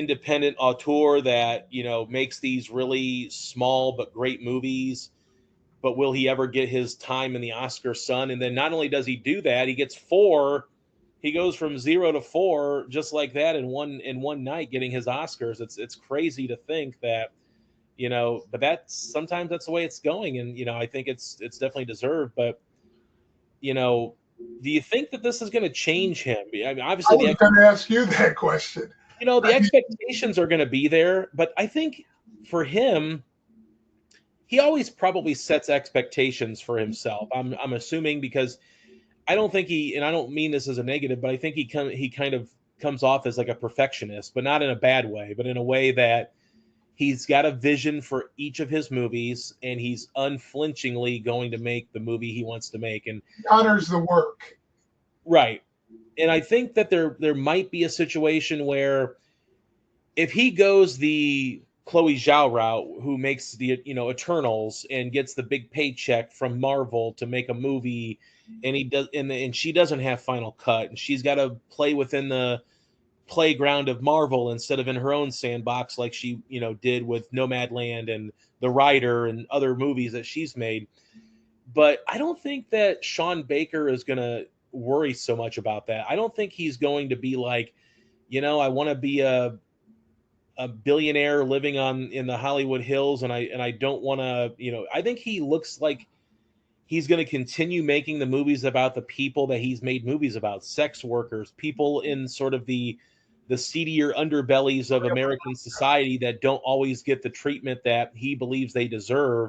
independent auteur that, you know, makes these really small but great movies, but will he ever get his time in the Oscar sun? And then not only does he do that, he gets four. He goes from 0 to 4 just like that in one night, getting his Oscars. It's crazy to think that, you know, but that's sometimes that's the way it's going, and you know, I think it's definitely deserved. But you know, do you think that this is going to change him? I mean, I obviously was going to ask you that question. you know, I the mean, expectations are going to be there, but I think for him, he always probably sets expectations for himself. I'm assuming because I don't think he, and I don't mean this as a negative, but I think he kind of comes off as like a perfectionist, but not in a bad way, but in a way that he's got a vision for each of his movies and he's unflinchingly going to make the movie he wants to make. And he honors the work. right. And I think that there might be a situation where if he goes the Chloe Zhao route, who makes the, you know, Eternals and gets the big paycheck from Marvel to make a movie, and he does, and she doesn't have final cut, and she's got to play within the playground of Marvel instead of in her own sandbox, like she, you know, did with Nomadland and The Rider and other movies that she's made. But I don't think that Sean Baker is going to worry so much about that. I don't think he's going to be like, you know, I want to be a billionaire living on in the Hollywood Hills, and I don't want to, you know, I think he looks like he's going to continue making the movies about the people that he's made movies about, sex workers, people in sort of the seedier underbellies of American society that don't always get the treatment that he believes they deserve.